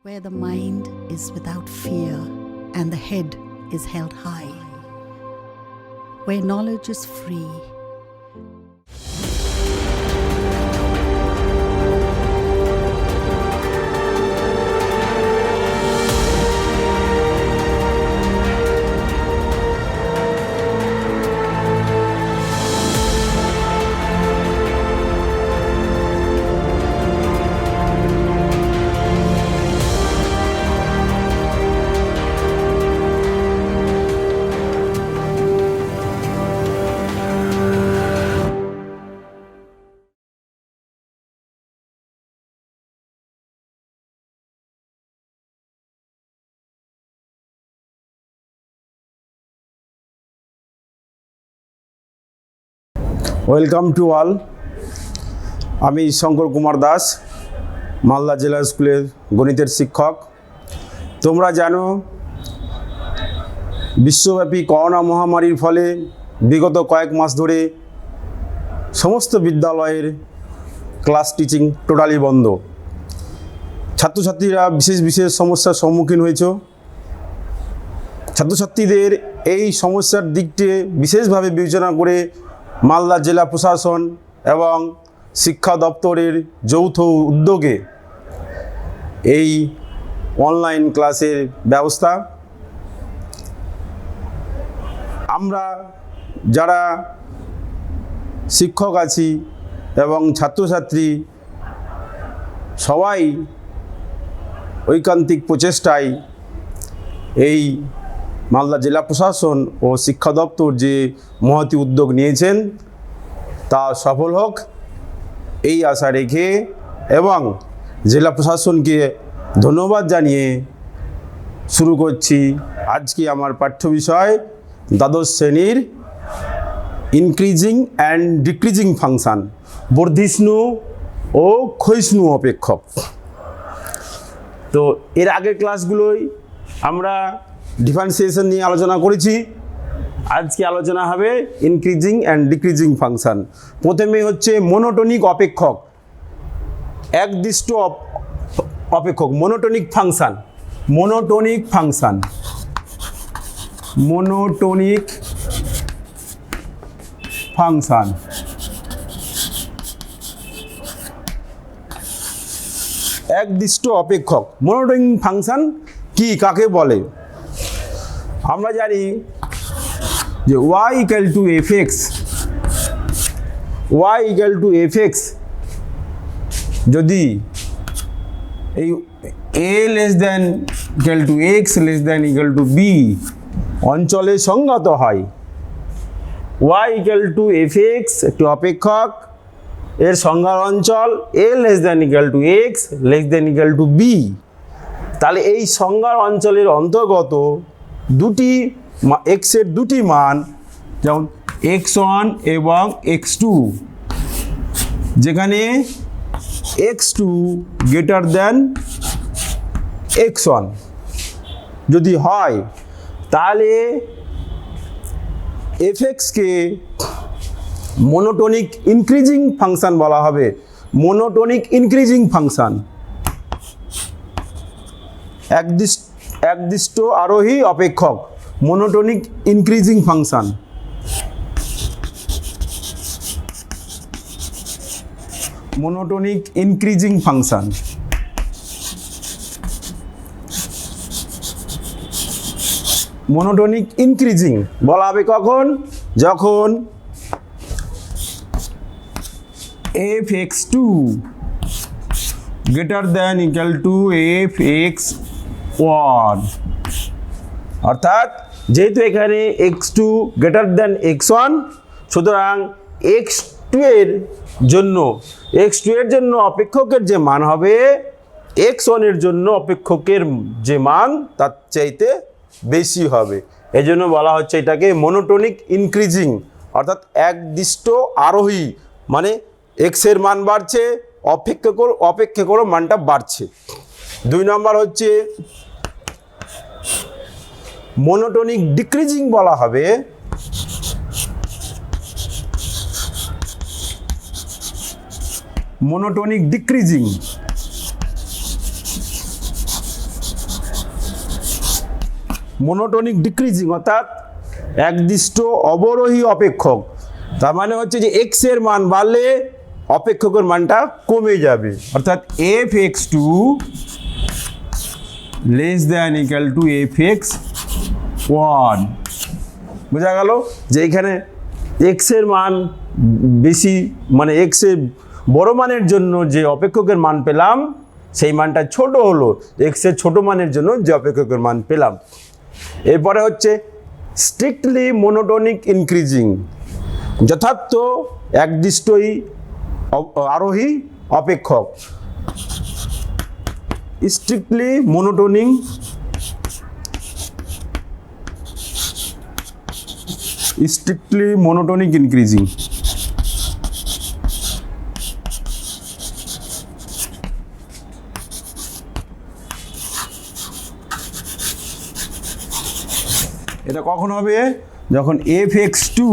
where the mind is without fear and the head is held high, where knowledge is free. Welcome to all. আমি শঙ্কর কুমার দাস, মালদা জেলা স্কুলের গণিতের শিক্ষক। তোমরা জানো, বিশ্বব্যাপী করোনা মহামারীর ফলে বিগত কয়েক মাস ধরে সমস্ত বিদ্যালয়ের ক্লাস টিচিং টোটালি বন্ধ। ছাত্রছাত্রীরা বিশেষ বিশেষ সমস্যার সম্মুখীন হয়েছে। ছাত্রছাত্রীদের এই সমস্যার দিকটি বিশেষভাবে বিবেচনা করে মালদা জেলা প্রশাসন এবং শিক্ষা দপ্তরের যৌথ উদ্যোগে এই অনলাইন ক্লাসের ব্যবস্থা। আমরা যারা শিক্ষক আছি এবং ছাত্রছাত্রী সবাই ঐকান্তিক প্রচেষ্টায় এই মালদা জেলা প্রশাসন ও শিক্ষা দপ্তর যে মহতী উদ্যোগ নিয়েছেন তা সফল হোক এই আশা রেখে এবং জেলা প্রশাসনকে ধন্যবাদ জানিয়ে শুরু করছি আজকে আমার পাঠ্য বিষয় দ্বাদশ শ্রেণীর ইনক্রিজিং অ্যান্ড ডিক্রিজিং ফাংশান, বর্ধিষ্ণু ও ক্ষয়িষ্ণু অপেক্ষক। তো এর আগের ক্লাসগুলোই আমরা ডিফারেন্সিয়েশন নিয়ে আলোচনা করেছি। আজকে আলোচনা হবে ইনক্রিজিং অ্যান্ড ডিক্রিজিং ফাংশান। প্রথমে হচ্ছে মনোটনিক অপেক্ষক, একদৃষ্ট অপেক্ষক, monotonic function. Monotonic function, monotonic function. একদৃষ্ট অপেক্ষক মনোটনিক ফাংশান কি, কাকে বলে? আমরা জানি যে y equal to fx, y equal to fx যদি এই a less than equal two x less than equal two b অঞ্চলে সংগত হয়, y ইকুয়াল টু fx একটি অপেক্ষক, এর সংজ্ঞার অঞ্চল a less than equal two x less than equal two b। তাহলে এই সংজ্ঞার অঞ্চলের অন্তর্গত দুটি এক্সের দুটি মান, যেমন x1 এবং x2, যেখানে x2 গ্রেটার দেন x1 যদি হয় তাহলে fx-কে মনোটনিক ইনক্রিজিং ফাংশন বলা হবে। মনোটনিক ইনক্রিজিং ফাংশন, একদৃষ্ট আরোহী অপেক্ষক, monotonic increasing function. Monotonic increasing function. Monotonic increasing বলা হবে কখন? যখন fx2 greater than equal two fx1, অর্থাৎ যেহেতু এখানে x2 গ্রেটার দেন x1, সুতরাং x2 এর জন্য অপেক্ষকের যে মান হবে x1 এর জন্য অপেক্ষকের যে মান তার চাইতে বেশি হবে। এই জন্য বলা হচ্ছে এটাকে মনোটনিক ইনক্রিজিং, অর্থাৎ একদৃষ্ট আরোহী, মানে x এর মান বাড়ছে, অপেক্ষকেরও মানটা বাড়ছে। 2 নম্বর হচ্ছে মনোটনিক ডিক্রিজিং বলা হবে। মনোটনিক ডিক্রিজিং মনোটোনিক ডিক্রিজিং অর্থাৎ একদৃষ্ট অবরোহী অপেক্ষক। তার মানে হচ্ছে যে এক্স এর মান বাড়লে অপেক্ষকের মানটা কমে যাবে, অর্থাৎ f x two less than equal to F x one. বোঝা গেল যে এখানে এক্স এর মান বেশি, মানে এক্স এর বড় মানের জন্য যে অপেক্ষকের মান পেলাম সেই মানটা ছোট হলো এক্স এর ছোট মানের জন্য যে অপেক্ষকের মান পেলাম। এরপরে হচ্ছে স্ট্রিক্টলি মনোটোনিক ইনক্রিজিং, যথার্থ একদৃষ্টই আরোহী অপেক্ষক। Strictly monotonic increasing. এটা কখন হবে? যখন F x two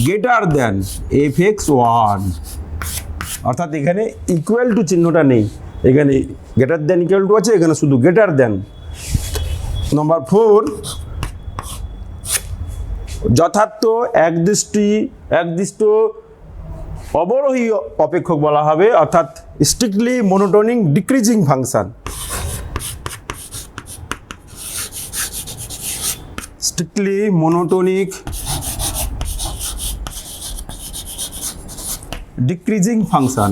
greater than F x one, অর্থাৎ এখানে ইকুয়াল টু চিহ্নটা নেই, এখানে গ্রেটার দেন ইকুয়াল টু আছে, এখানে শুধু গ্রেটার দেন। নম্বর 4, যথার্থ একদৃষ্ট অবরোহী অপেক্ষক বলা হবে, অর্থাৎ strictly monotonic decreasing function. Strictly monotonic decreasing function.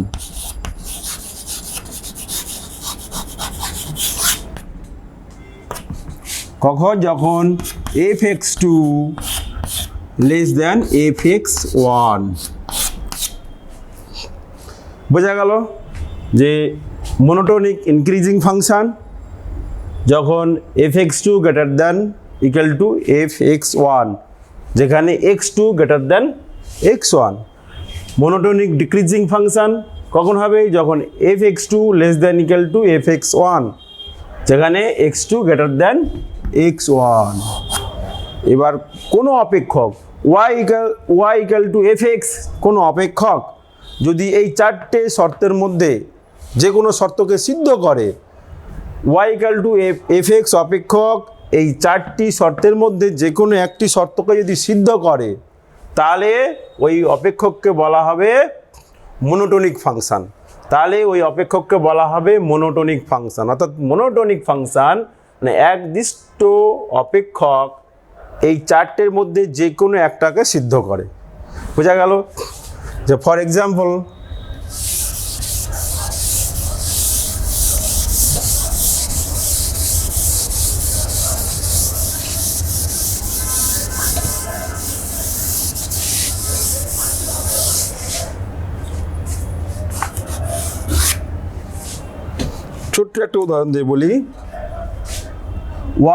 কখন? যখন F x two less than F x one. বোঝা গেল যে মনোটোনিক ইনক্রিজিং ফাংশন যখন F x two greater than equal to F x one, যেখানে X two greater than X one. Monotonic decreasing function কখন হবে? যখন F x two less than equal to F x one, যেখানে X two greater than X one. এবার কোনো অপেক্ষক y equal to F x, কোনো অপেক্ষক যদি এই চারটে শর্তের মধ্যে যে কোনো শর্তকে সিদ্ধ করে, y equal to F x অপেক্ষক এই চারটি শর্তের মধ্যে যে কোনো একটি শর্তকে যদি সিদ্ধ করে, তাহলে ওই অপেক্ষককে বলা হবে মনোটোনিক ফাংশন। তাহলে ওই অপেক্ষককে বলা হবে মনোটোনিক ফাংশন। অর্থাৎ মনোটোনিক ফাংশন মানে একদৃষ্ট অপেক্ষক এই চারটের মধ্যে যে কোনো একটাকে সিদ্ধ করে। বোঝা গেল? যে ফর এক্সাম্পল ছোট্ট একটা উদাহরণ দিয়ে বলি,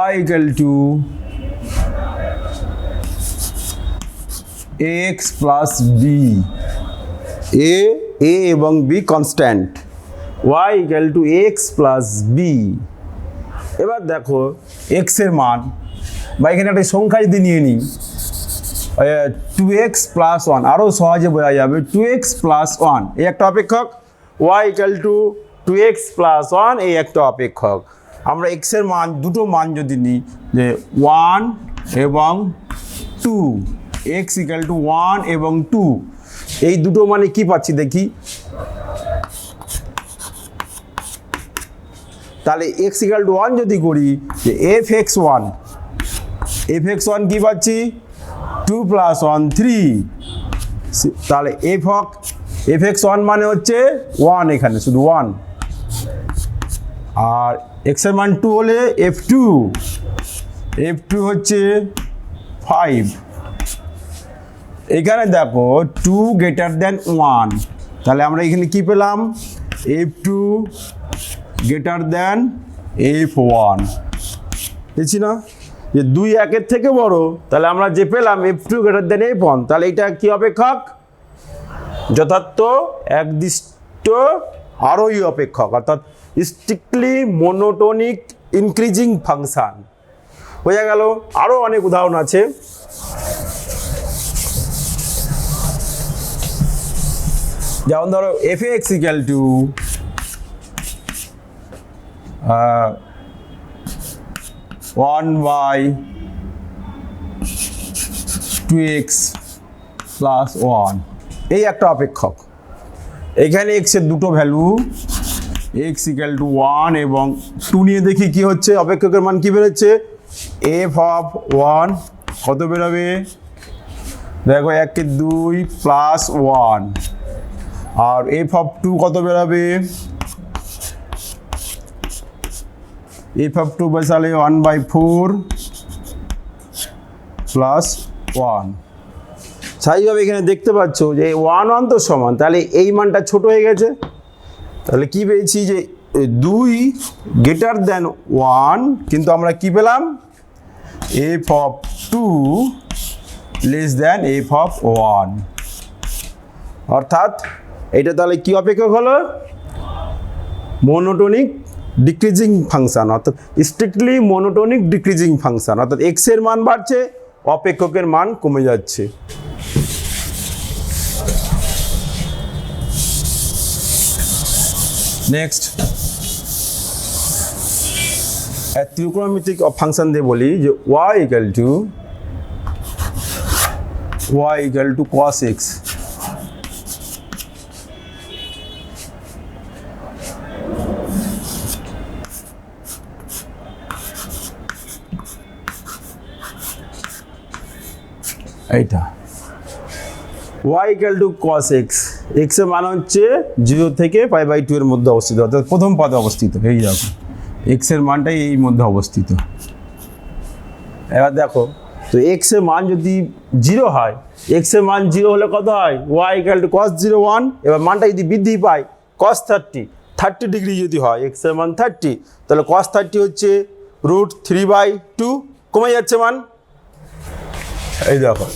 y equal to ax plus b, a এবং b constant, y equal to x plus b। এবার দেখো x এর মান, বা এখানে একটা সংখ্যা যদি নিয়ে নিই 2x plus 1, আরও সহজে বোঝা যাবে 2x plus 1 এই একটা অপেক্ষক, y equal to 2x plus 1 এই একটা অপেক্ষক। আমরা x এর মান দুটো মান যদি নিই যে 1 এবং 2, x equal to 1 এবং 2, এই দুটো মানে কি পাচ্ছি দেখি, তাহলে x equal to 1 যদি করি যে fx1 কি পাচ্ছি 2 plus 1 3, তাহলে fx1 মানে হচ্ছে 1, এখানে শুধু 1, আর x এর মান 2 হলে f2 হচ্ছে 5। এখানে দেখো 2 গ্রেটার দেন 1, তাহলে আমরা এখানে কি পেলাম f2 গ্রেটার দেন f1। বুঝছি না যে 2 1 থেকে বড়, তাহলে আমরা যে পেলাম f2 গ্রেটার দেন f1, তাহলে এটা কি অপেক্ষক? যথার্থ একদৃষ্ট আরোহী অপেক্ষক, অর্থাৎ স্ট্রিক্টলি মনোটোনিক ইনক্রিজিং ফাংশন। বোঝা গেল? আরও অনেক উদাহরণ আছে। যেমন ধরো fx equal to 1/2x plus 1 এই একটা অপেক্ষক। এখানে x এর দুটো ভ্যালু x ইকুয়াল টু 1 এবং 2 নিয়ে দেখি কি হচ্ছে, অপেক্ষকের মান কি বেরোচ্ছে, f অফ 1 কত বেরোবে, দেখো 1 এর 2 প্লাস 1, আর f অফ 2 কত বেরোবে, f অফ 2 বসালে 1/4 প্লাস 1। স্বাভাবিকভাবে এখানে দেখতে পাচ্ছ যে 1 1 তো সমান, তাহলে এই মানটা ছোট হয়ে গেছে, তাহলে কি পেয়েছি যে 2 গ্রেটার দ্যান 1, কিন্তু আমরা কি পেলাম, f of 2 less than f of 1, অর্থাৎ এটা তাহলে কি অপেক্ষক হলো, মোনোটোনিক ডিক্রিজিং ফাংশন, অর্থাৎ স্ট্রিক্টলি মোনোটোনিক ডিক্রিজিং ফাংশন, অর্থাৎ x এর মান বাড়ছে, অপেক্ষকের মান কমে যাচ্ছে। নেক্সট ত্রিকোণমিতিক ফাংশন দিয়ে বলি যে y equal to cos x, এইটা y equal to cos x, x এর মান হচ্ছে 0 থেকে π/2 এর মধ্যে অবস্থিত, অর্থাৎ প্রথম পদে অবস্থিত, এই দেখো x এর মানটাই এই মধ্যে অবস্থিত। এবার দেখো তো x এর মান যদি 0 হয়, x এর মান 0 হলে কত হয়, y ইকুয়াল টু cos 0 1, এবার মানটা যদি বৃদ্ধি পায় cos 30 ডিগ্রি যদি হয়, x এর মান 30, তাহলে cos 30 হচ্ছে √3/2, কমে যাচ্ছে মান, এই দেখো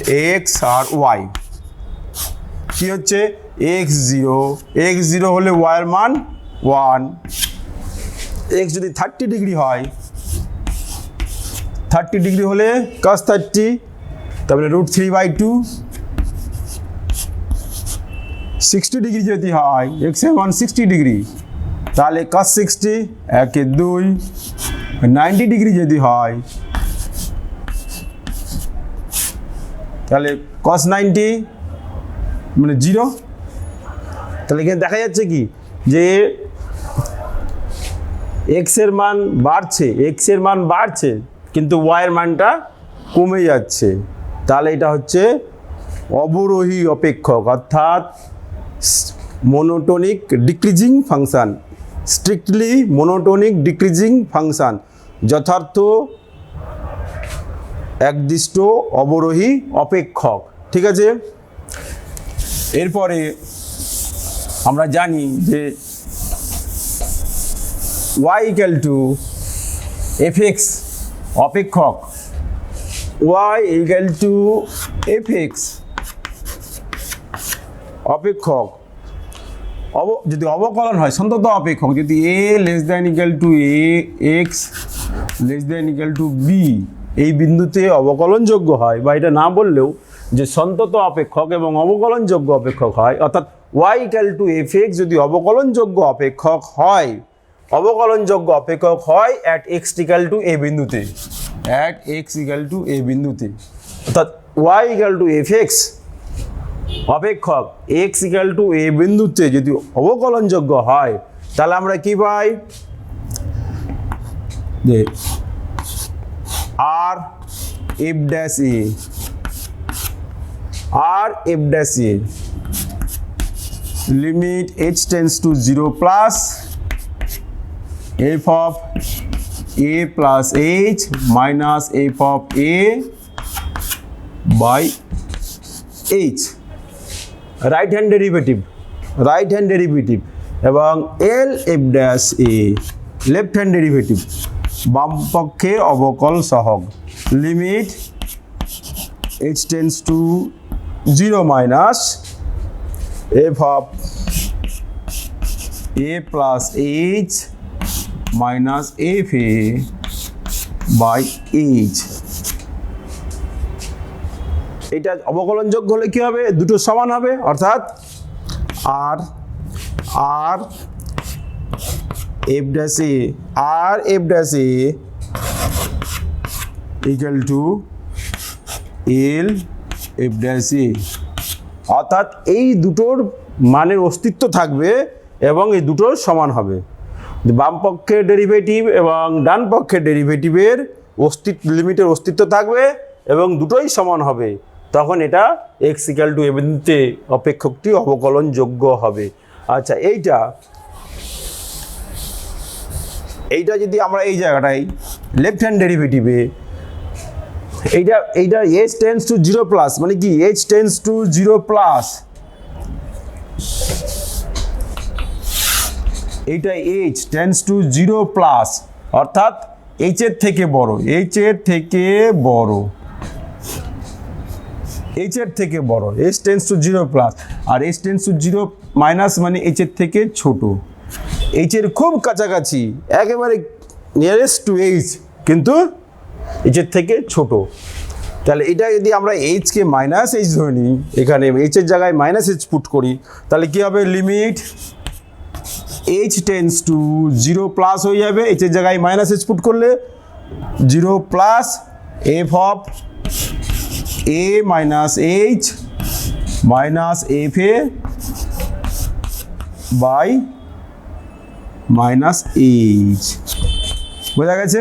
x আর y কি হচ্ছে, x0 হলে y এর মান 1, x যদি 30 ডিগ্রি হয়, 30 ডিগ্রি হলে cos 30, তারপরে √3/2, 60 ডিগ্রি যদি হয়, x এর মান 60 ডিগ্রি, তাহলে cos 60 1 এর 2, 90 ডিগ্রি যদি হয়, তাহলে cos 90 মানে 0, তাহলে এখানে দেখা যাচ্ছে কি যে x এর মান বাড়ছে কিন্তু y এর মানটা কমে যাচ্ছে, তাহলে এটা হচ্ছে অবরোহী অপেক্ষক, অর্থাৎ monotonic decreasing function, strictly monotonic decreasing function, যথার্থ একদৃষ্ট অবরোহী অপেক্ষক। ঠিক আছে, এরপরে আমরা জানি যে y ইকুয়াল টু fx অপেক্ষক, y ইকুয়াল টু fx অপেক্ষক, যদি অবকলন হয় সন্তত অপেক্ষক, যদি a less than equal two x less than equal two b এই বিন্দুতে অবকলনযোগ্য হয়, বা এটা না বললেও যে সন্তত অপেক্ষক এবং অবকলনযোগ্য অপেক্ষক হয়, অর্থাৎ y ইকুয়াল টু fx যদি অবকলনযোগ্য অপেক্ষক হয়, at x equal to a বিন্দুতে, অর্থাৎ y ইকুয়াল টু fx অপেক্ষক x ইকুয়াল টু a বিন্দুতে যদি অবকলনযোগ্য হয়, তাহলে আমরা কি পাই, যে r f dash a limit h tends to 0 plus f of a plus h minus f of a by h, right hand derivative এবং l f dash a left hand derivative বাম পক্ষে অবকল সহগ, limit h tends to 0 minus f of a plus h minus f a by h। এটা অবকলনযোগ্য হলে কি হবে, দুটো সমান হবে, অর্থাৎ r f dash a equal to L F dash এ, অর্থাৎ এই দুটোর মানের অস্তিত্ব থাকবে এবং এই দুটোর সমান হবে। বাম পক্ষের ডেরিভেটিভ এবং ডান পক্ষের ডেরিভেটিভের লিমিটের অস্তিত্ব থাকবে এবং দুটোই সমান হবে, তখন এটা এক্স ইকুয়াল টু এ বিন্দুতে অপেক্ষকটি অবকলনযোগ্য হবে। আচ্ছা, এইটা যদি আমরা এই জায়গাটায় লেফট হ্যান্ড ডেরিভেটিভে এইটা এইচ টেন্স টু 0 প্লাস, মানে কি এইচ টেন্স টু 0 প্লাস, এইটা এইচ টেন্স টু 0 প্লাস, অর্থাৎ এইচের থেকে বড়, এইচের থেকে বড়, এইচের থেকে বড়, এইচ টেন্স টু 0 প্লাস, আর এইচ টেন্স টু 0 মাইনাস মানে এইচের থেকে ছোট, এইচের খুব কাছাকাছি, একেবারে নিয়ারেস্ট টু এইচ, কিন্তু এইচের থেকে ছোট। তাহলে এটা যদি আমরা এইচকে মাইনাস এইচ ধরে নিই, এখানে এইচের জায়গায় মাইনাস এইচ পুট করি, তাহলে কী হবে, limit h tends to 0 plus হয়ে যাবে, এইচের জায়গায় মাইনাস এইচ পুট করলে 0 plus f of A minus h minus f a by minus h. বোঝা গেছে?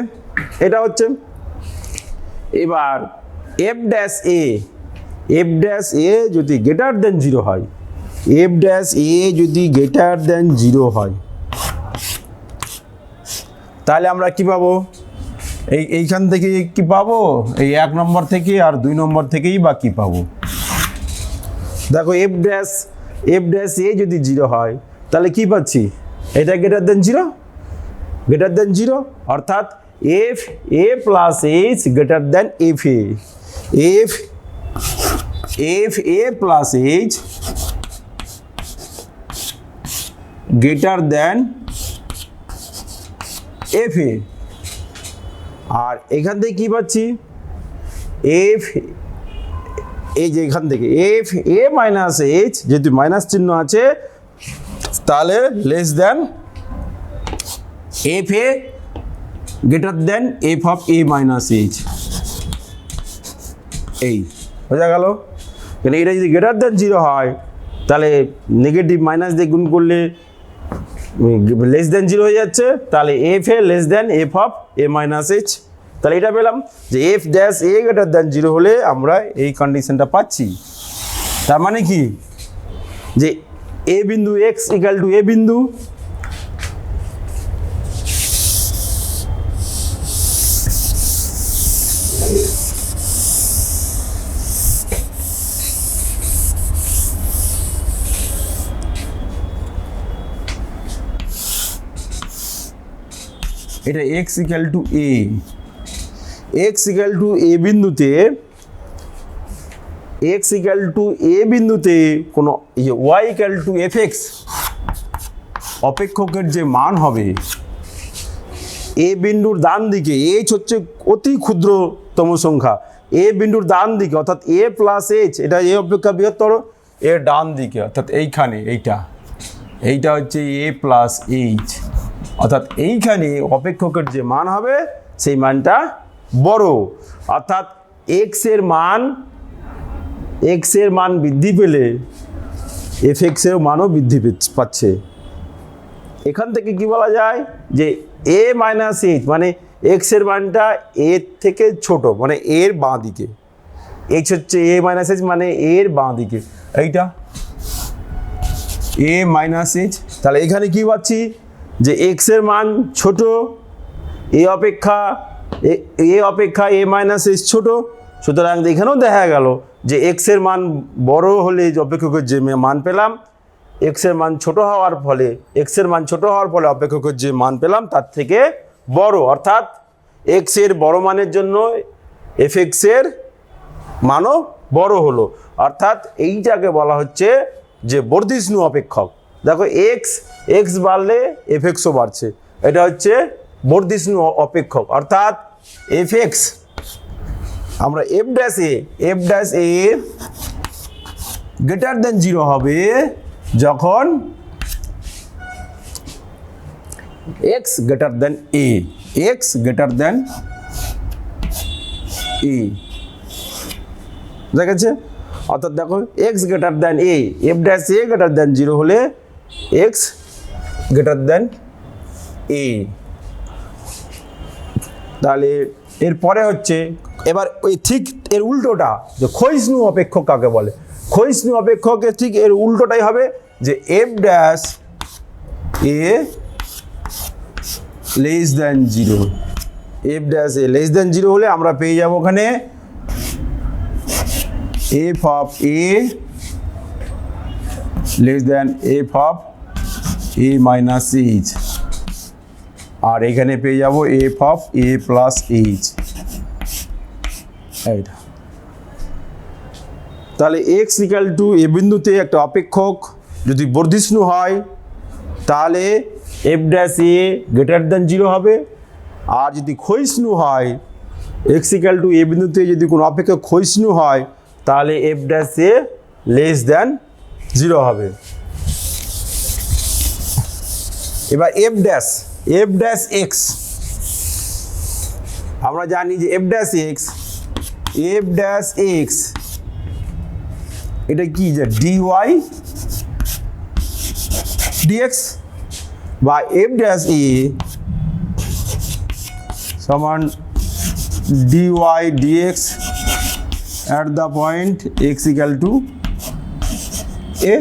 এটা হচ্ছে। এবার এফ ড্যাশ এ যদি গ্রেটার দেন 0 হয়, এফ ড্যাশ এ যদি গ্রেটার দেন 0 হয়, তাহলে আমরা কি পাবো, এইখান থেকে কি পাবো, এই 1 নম্বর থেকে আর 2 নম্বর থেকেই বা কি পাবো। দেখো এফ ড্যাশ এ যদি 0 হয়, তাহলে কি পাচ্ছি, এটা গ্রেটার দেন 0, অর্থাৎ F A plus H greater than F A plus H greater than F A. আর এখান থেকে কি পাচ্ছি, এফ এই যে এখান থেকে এফ এ মাইনাস এইচ, যেহেতু মাইনাস চিহ্ন আছে, তাহলে less than F A greater than F of A minus H. এই বোঝা গেল? কেন এটা যদি গ্রেটার দেন 0 হয়, তাহলে নেগেটিভ মাইনাস দিয়ে গুণ করলে লেস দেন 0 হয়ে যাচ্ছে, তাহলে F A less than F of A minus H. তাহলে এটা পেলাম যে এফ ড্যাশ এ গ্রেটার দেন 0 হলে আমরা এই কন্ডিশনটা পাচ্ছি। তার মানে কি, যে এ বিন্দু এক্স ইকুয়াল টু এ বিন্দু, এটা এক্স ইকুয়াল টু এ বিন্দুতে কোনো Y equal to F X অপেক্ষকের যে মান হবে, এ বিন্দুর ডান দিকে, এইচ হচ্ছে অতি ক্ষুদ্রতম সংখ্যা, এ বিন্দুর ডান দিকে, অর্থাৎ এ প্লাস এইচ, এটা এ অপেক্ষা বৃহত্তর, এর ডান দিকে, অর্থাৎ এইখানে এইটা হচ্ছে এ প্লাস এইচ, অর্থাৎ এইখানে অপেক্ষকের যে মান হবে সেই মানটা বড়, অর্থাৎ এক্স এর মান বৃদ্ধি পেলে এফ এক্স এর মানও বৃদ্ধি পাচ্ছে। এখান থেকে কি বলা যায়, যে এ মাইনাস এইচ মানে এক্স এর মানটা এর থেকে ছোট, মানে এর বাঁ দিকে, এইচ হচ্ছে এ মাইনাস এইচ মানে এর বাঁ দিকে, এইটা এ মাইনাস এইচ। তাহলে এখানে কি পাচ্ছি, যে এক্স এর মান ছোট, এ অপেক্ষা এ মাইনাস এইচ ছোট, সুতরাং এখানেও দেখা গেল যে এক্স এর মান বড় হলে যে অপেক্ষকের যে মান পেলাম, এক্স এর মান ছোট হওয়ার ফলে অপেক্ষকের যে মান পেলাম তার থেকে বড়, অর্থাৎ এক্স এর বড় মানের জন্য এফ এক্স এর মানও বড় হলো, অর্থাৎ এইটাকে বলা হচ্ছে যে বর্ধিষ্ণু অপেক্ষক। দেখো এক্স বাড়লে এফ এক্সও বাড়ছে, এটা হচ্ছে বর্ধিষ্ণু অপেক্ষক, অর্থাৎ এফ এক্স, আমরা এফ ড্যাশ এ গ্রেটার দেন 0 হবে যখন এক্স গ্রেটার দেন এ, দেখেছে? অর্থাৎ দেখো x greater than a, F dash A greater than 0 হলে এক্স গ্রেটার দ্যান এ। তাহলে এরপরে হচ্ছে এবার ওই ঠিক এর উল্টোটা, যে ক্ষয়িষ্ণু অপেক্ষক কাকে বলে? ক্ষয়িষ্ণু অপেক্ষকের ঠিক এর উল্টোটাই হবে, যে এফ ড্যাশ এ লেস দ্যান 0, এফ ড্যাশ এ লেস দ্যান 0 হলে আমরা পেয়ে যাবো ওখানে F of A less than F of A minus H, আর এখানে পেয়ে যাব F of A plus H. এইটা তাহলে এক্স ইকাল টু এ বিন্দুতে একটা অপেক্ষক যদি বর্ধিষ্ণু হয় তাহলে এফ ড্যাশ এ গ্রেটার দ্যান 0 হবে, আর যদি ক্ষয়িষ্ণু হয় এক্স ইকাল টু এ বিন্দুতে যদি কোনো অপেক্ষক ক্ষয়িষ্ণু হয় তাহলে এফ ড্যাশ এ লেস দ্যান 0 হবে। এবার এফ ড্যাশ এক্স, আমরা জানি যে এফ ড্যাশ এক্স এটা কি, যে ডিওয়াই ডিএক্স, বা এফ ড্যাশ এ সমান D Y dx at the point X equal to A,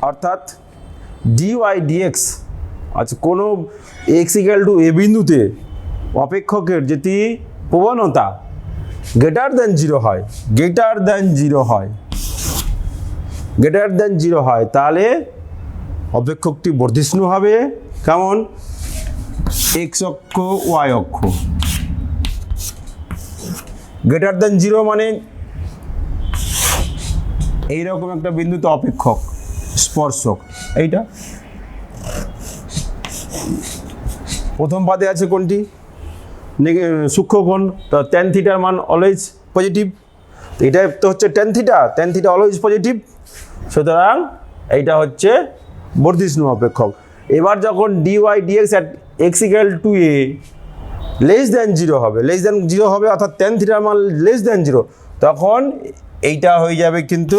অর্থাৎ ডিওয়াই ডিএক্স, আচ্ছা কোনো এক্স ইকাল টু এ বিন্দুতে অপেক্ষকের যেটি প্রবণতা গ্রেটার দ্যান 0 হয়, গ্রেটার দ্যান 0 হয় তাহলে অপেক্ষকটি বর্ধিষ্ণু হবে। কেমন? এক্স অক্ষ ওয়াই অক্ষ। গ্রেটার দ্যান 0 মানে এইরকম একটা বিন্দুতে অপেক্ষক স্পর্শক, এইটা প্রথম পাদে আছে কোনটি? সূক্ষ্মকোণ, তো ট্যান থিটার মান অলওয়েজ পজিটিভ, এটা তো হচ্ছে ট্যান থিটা অলওয়েজ পজিটিভ, সুতরাং এইটা হচ্ছে বর্ধিষ্ণু অপেক্ষক। এবার যখন dy dx at x equal to a less than 0 হবে, অর্থাৎ ট্যান থিটার মান লেস দ্যান 0, তখন এইটা হয়ে যাবে কিন্তু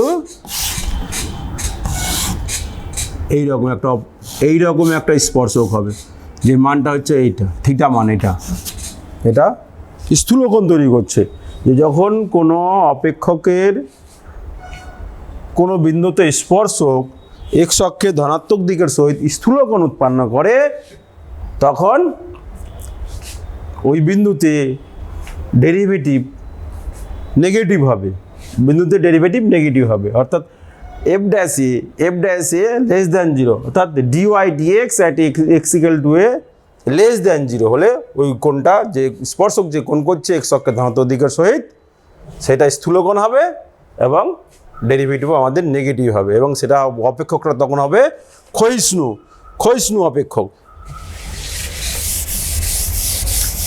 এইরকম একটা স্পর্শক হবে, যে মানটা হচ্ছে এইটা থিটা মান, এটা স্থূলকোণ তৈরি করছে। যে যখন কোনো অপেক্ষকের কোনো বিন্দুতে স্পর্শক এক্স অক্ষে ধনাত্মক দিকের সহিত স্থূলকোণ উৎপন্ন করে তখন ওই বিন্দুতে ডেরিভেটিভ নেগেটিভ হবে, অর্থাৎ এফ ড্যাশ এ লেস দ্যান 0, অর্থাৎ dy dx at x equal to a less than 0 হলে ওই কোণটা, যে স্পর্শক যে কোণ করছে এক্স অক্ষের ধনাত্মক দিকের সহিত, সেটা স্থূলকোণ হবে এবং ডেরিভেটিভও আমাদের নেগেটিভ হবে, এবং সেটা অপেক্ষকটা তখন হবে ক্ষয়িষ্ণু অপেক্ষক।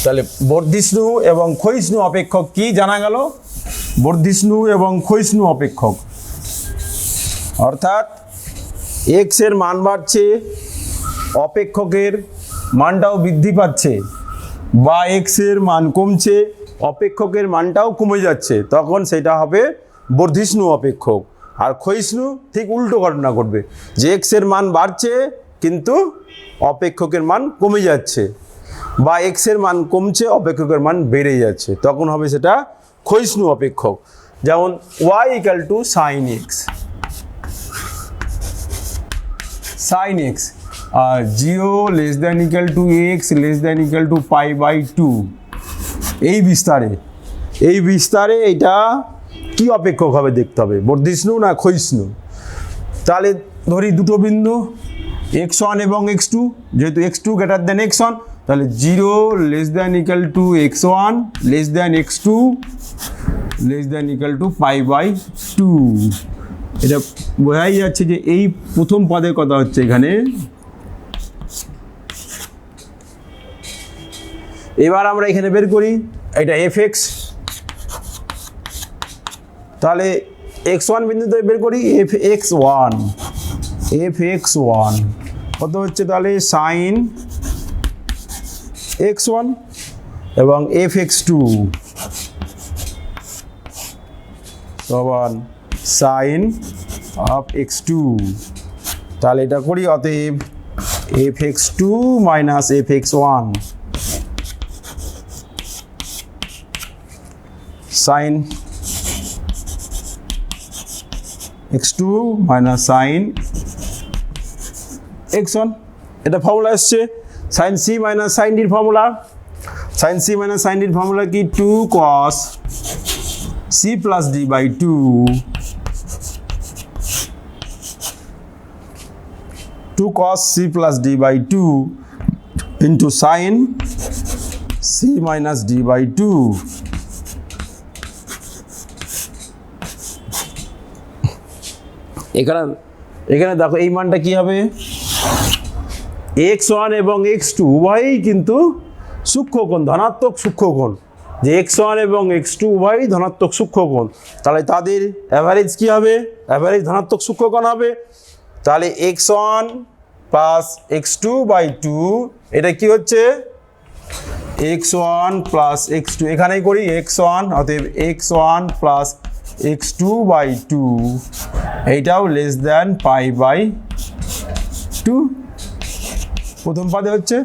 তাহলে বর্ধিষ্ণু এবং ক্ষয়িষ্ণু অপেক্ষক কি জানা গেল? বর্ধিষ্ণু এবং ক্ষয়িষ্ণু অপেক্ষক অর্থাৎ এক্স এর মান বাড়ছে, অপেক্ষকের মানটাও বৃদ্ধি পাচ্ছে, বা এক্স এর মান কমছে, অপেক্ষকের মানটাও কমে যাচ্ছে, তখন সেটা হবে বর্ধিষ্ণু অপেক্ষক। আর ক্ষয়িষ্ণু ঠিক উল্টো ঘটনা ঘটবে, যে এক্স এর মান বাড়ছে কিন্তু অপেক্ষকের মান কমে যাচ্ছে, বা এক্স এর মান কমছে অপেক্ষকের মান বেড়ে যাচ্ছে, তখন হবে সেটা ক্ষয়িষ্ণু অপেক্ষক। যেমন y equal to sine X, আর 0 less than equal to X less than equal to π/2, এই বিস্তারে এটা কি অপেক্ষক হবে দেখতে হবে, বর্ধিষ্ণু না ক্ষয়িষ্ণু। তাহলে ধরি দুটো বিন্দু x1 এবং x2, যেহেতু x2 গ্রেটার দ্যান x1, তাহলে 0 less than equal to x1 less than x2 less than equal to π/2। এটা বোঝাই যাচ্ছে যে এই প্রথম পদের কথা হচ্ছে এখানে। এবার আমরা এখানে বের করি এটা fx, তাহলে x1 বিন্দুতে বের করি fx1 কত হচ্ছে, তাহলে সাইন x1, এবং fx2 সমান sin of x2, তাহলে এটা করি, অতএব fx2 minus fx1 sin x2 minus sin x1, এটা ফর্মুলা আসছে। sin c minus sin d formula, sin c minus sin d formula কি 2 cos c plus d by 2 2 cos c plus d by 2 into sin c minus d by 2। এখানে দেখো এই মানটা কি হবে, x1 এবং x2 উভয়ই কিন্তু সূক্ষ্মকোণ, ধনাত্মক সূক্ষ্মকোণ, যে x1 এবং x2 উভয়ই ধনাত্মক সূক্ষ্মকোণ, তাহলে তাদের অ্যাভারেজ কি হবে, অ্যাভারেজ ধনাত্মক সূক্ষ্মকোণ হবে। তাহলে x1 প্লাস x2 বাই 2, এটা কি হচ্ছে x1 প্লাস x2, এখানেই করি x1, অতএব x1 প্লাস x2 বাই 2, এইটাও লেস দ্যান পাই বাই 2 প্রথম পাদে হচ্ছে।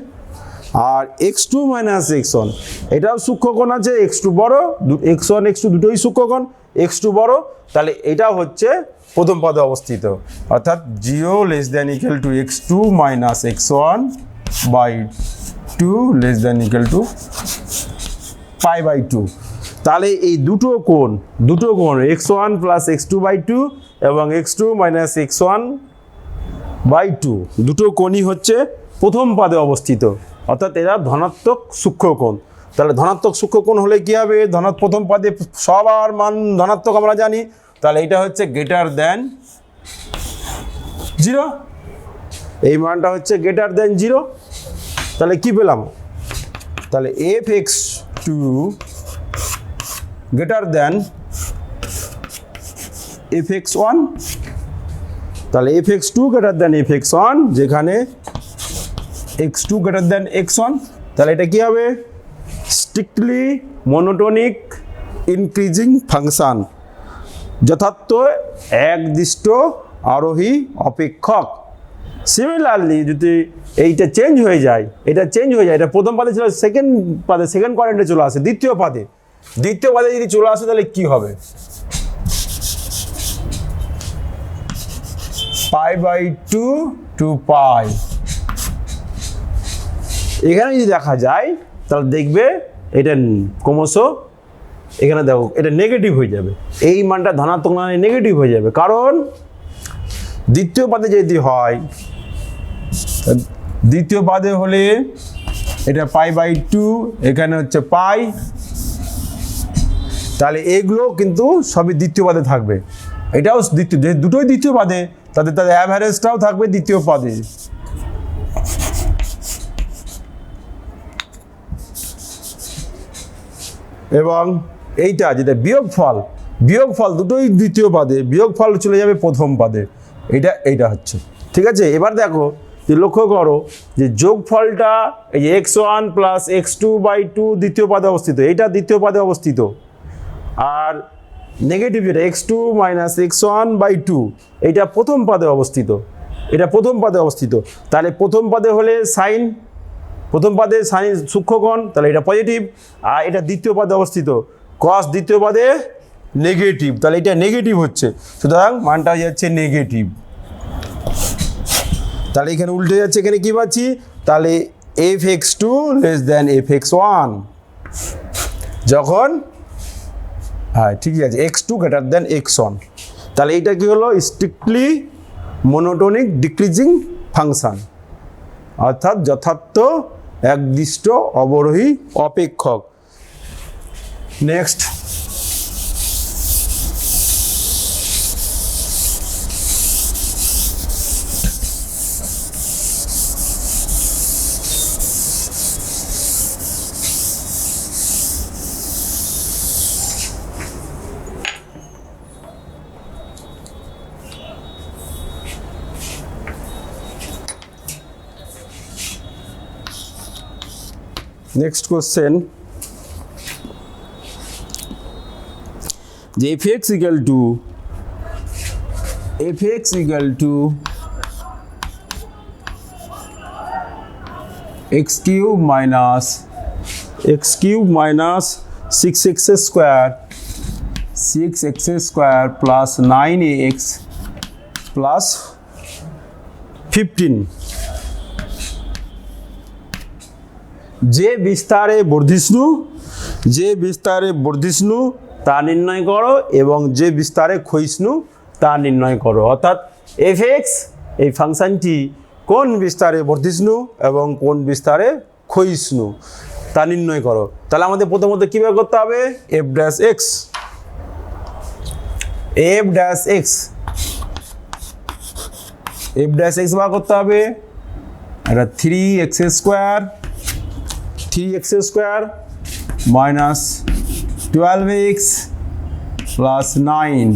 আর x2 মাইনাস x1 এটাও সূক্ষ্মকোণ আছে, x2 বড়, x1 x2 দুটোই সূক্ষ্মকোণ, x2 বড়, তাহলে এটা হচ্ছে প্রথম পদে অবস্থিত, অর্থাৎ 0 less than equal to x2 minus x1 by 2 less than equal to pi by 2। তাহলে এই দুটো কোণ x1 প্লাস x2 বাই 2 এবং x2 মাইনাস x1 বাই 2 দুটো কোণই হচ্ছে প্রথম পদে অবস্থিত, অর্থাৎ এরা ধনাত্মক সূক্ষ্মকোণ। তাহলে ধনাত্মক সূক্ষ্মকোণ হলে কি হবে, প্রথম পদে সবার মান ধনাত্মক আমরা জানি, তাহলে এটা হচ্ছে গ্রেটার দ্যান 0, এই মানটা হচ্ছে গ্রেটার দ্যান 0। তাহলে কি পেলাম, তাহলে fx2 গ্রেটার দ্যান fx1, তাহলে fx2 গ্রেটার দ্যান fx1, যেখানে x2 গ্রেটার দ্যান x1, তাহলে এটা কি হবে, স্ট্রিক্টলি মনোটোনিক ইনক্রিজিং ফাংশন, যথার্থ একদৃষ্ট আরোহী অপেক্ষক। সিমিলারলি যদি এইটা চেঞ্জ হয়ে যায়, এটা প্রথম পাদে ছিল, সেকেন্ড কোয়াড্রেন্টে চলে আসে, দ্বিতীয় পাদে যদি চলে আসে তাহলে কি হবে, পাই বাই 2 টু পাই। এখানে যদি দেখা যায় তাহলে দেখবে এটা ক্রমশ, এখানে দেখো এটা নেগেটিভ হয়ে যাবে, এই মানটা ধনাত্মক মানে নেগেটিভ হয়ে যাবে, কারণ দ্বিতীয় পাদে যদি হয়, দ্বিতীয় পাদে হলে এটা পাই বাই 2, এখানে হচ্ছে পাই, তাহলে এগুলো কিন্তু সবই দ্বিতীয় পাদে থাকবে, এটাও দ্বিতীয়, যে দুটোই দ্বিতীয় পাদে, তাদের অ্যাভারেজটাও থাকবে দ্বিতীয় পাদে। এবং এইটা যেটা বিয়োগফল দুটোই দ্বিতীয় পাদে, বিয়োগফল চলে যাবে প্রথম পাদে, এইটা হচ্ছে ঠিক আছে। এবার দেখো যে লক্ষ্য করো যে যোগফলটা এই যে x1 প্লাস x2 বাই 2 দ্বিতীয় পাদে অবস্থিত, এইটা দ্বিতীয় পাদে অবস্থিত, আর নেগেটিভ যেটা x2 মাইনাস x1 বাই 2 এইটা প্রথম পাদে অবস্থিত, তাহলে প্রথম পাদে হলে সাইন, প্রথম পাদে সাইন সূক্ষ্মকোণ, তাহলে এটা পজিটিভ, আর এটা দ্বিতীয় পাদে অবস্থিত, কস দ্বিতীয় পাদে নেগেটিভ, তাহলে এটা নেগেটিভ হচ্ছে, সুতরাং মানটা হয়ে যাচ্ছে নেগেটিভ। তাহলে এখানে উল্টে যাচ্ছে, এখানে কি পাচ্ছি, তাহলে fx2 লেস দ্যান fx1 যখন, হ্যাঁ ঠিকই আছে, x2 গ্রেটার দ্যান x1, তাহলে এইটা কি হলো, স্ট্রিক্টলি মনোটোনিক ডিক্রিজিং ফাংশন, অর্থাৎ যথার্থ একদৃষ্ট অবরোহী অপেক্ষক। নেক্সট, নেক্সট কোশ্চেন, যে F x equal two x cube minus 6x square plus 9ax plus 15 যে বিস্তারে বর্ধিষ্ণু তা নির্ণয় করো এবং যে বিস্তারে ক্ষয়িষ্ণু তা নির্ণয় করো। অর্থাৎ এফ এক্স এই ফাংশনটি কোন বিস্তারে বর্ধিষ্ণু এবং কোন বিস্তারে ক্ষয়িষ্ণু তা নির্ণয় করো। তাহলে আমাদের প্রথমত কী বের করতে হবে? এফ ড্যাশ এক্স বার করতে হবে। এটা 3x square minus 12x plus 9